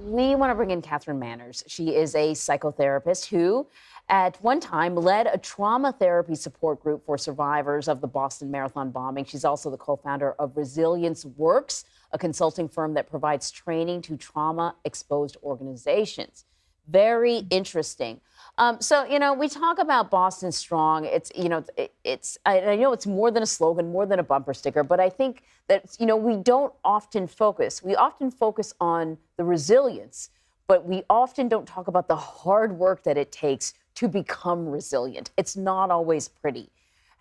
We want to bring in Katherine Manners. She is a psychotherapist who, at one time, led a trauma therapy support group for survivors of the Boston Marathon bombing. She's also the co-founder of Resilience Works, a consulting firm that provides training to trauma-exposed organizations. Very interesting. We talk about Boston Strong. I know it's more than a slogan, more than a bumper sticker, but I think that, we don't often focus. We often focus on the resilience, but we often don't talk about the hard work that it takes to become resilient. It's not always pretty.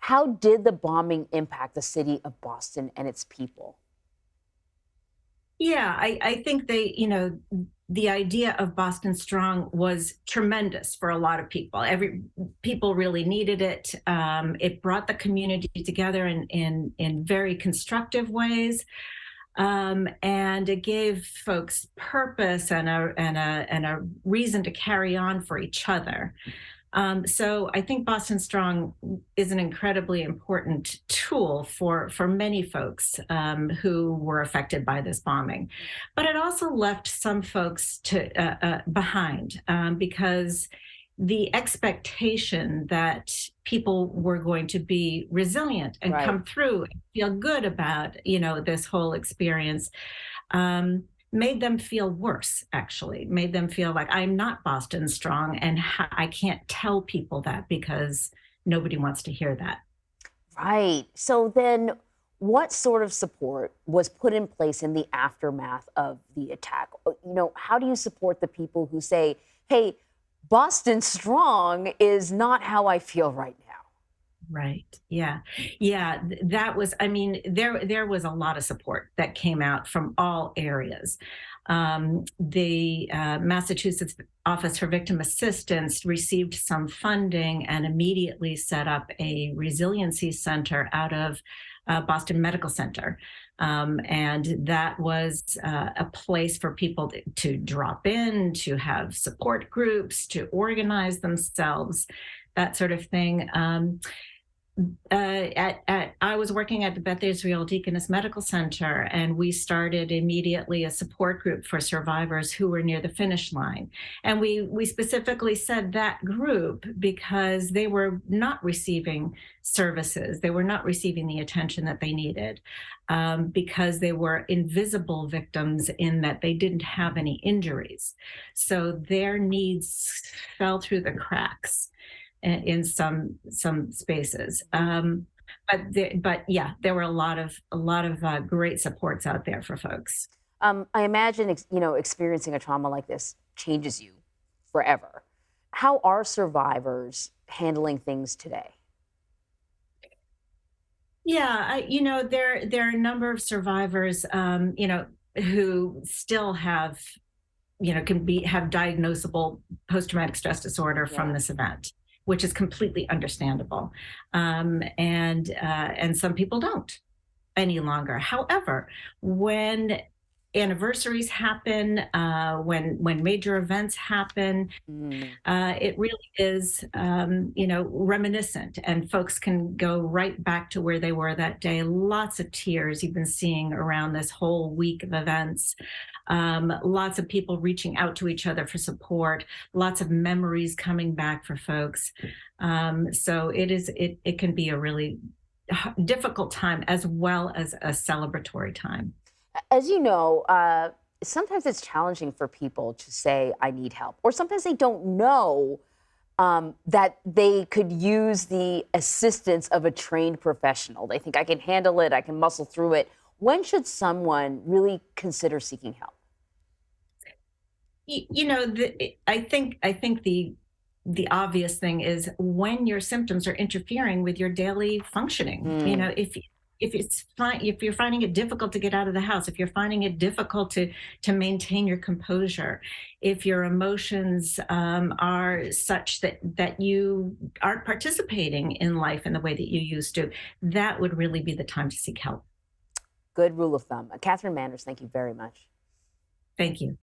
How did the bombing impact the city of Boston and its people? Yeah, I think the idea of Boston Strong was tremendous for a lot of people. People really needed it. It brought the community together in very constructive ways, and it gave folks purpose and a reason to carry on for each other. So I think Boston Strong is an incredibly important tool for many folks who were affected by this bombing. But it also left some folks behind because the expectation that people were going to be resilient and Right. come through and feel good about, this whole experience, made them feel worse, actually, made them feel like I'm not Boston Strong, and I can't tell people that because nobody wants to hear that. Right. So then what sort of support was put in place in the aftermath of the attack? How do you support the people who say, hey, Boston Strong is not how I feel right now? Right. Yeah. Yeah. That was, I mean, there was a lot of support that came out from all areas. The Massachusetts Office for Victim Assistance received some funding and immediately set up a resiliency center out of Boston Medical Center. And that was a place for people to drop in, to have support groups, to organize themselves, that sort of thing. I was working at the Beth Israel Deaconess Medical Center, and we started immediately a support group for survivors who were near the finish line. And we specifically said that group because they were not receiving services. They were not receiving the attention that they needed because they were invisible victims in that they didn't have any injuries. So their needs fell through the cracks in some spaces. But yeah, there were a lot of great supports out there for folks. I imagine, experiencing a trauma like this changes you forever. How are survivors handling things today? Yeah, there are a number of survivors, who still have, have diagnosable post-traumatic stress disorder from Yeah. this event, which is completely understandable. And some people don't any longer. However, when anniversaries happen, when major events happen, Mm. it really is, reminiscent, and folks can go right back to where they were that day. Lots of tears you've been seeing around this whole week of events. Lots of people reaching out to each other for support. Lots of memories coming back for folks. So it can be a really difficult time as well as a celebratory time. As you know, sometimes it's challenging for people to say, I need help, or sometimes they don't know that they could use the assistance of a trained professional. They think, I can handle it, I can muscle through it. When should someone really consider seeking help? I think the obvious thing is when your symptoms are interfering with your daily functioning. Mm. If you're finding it difficult to get out of the house, if you're finding it difficult to maintain your composure, if your emotions are such that you aren't participating in life in the way that you used to, that would really be the time to seek help. Good rule of thumb. Katherine Manners, thank you very much. Thank you.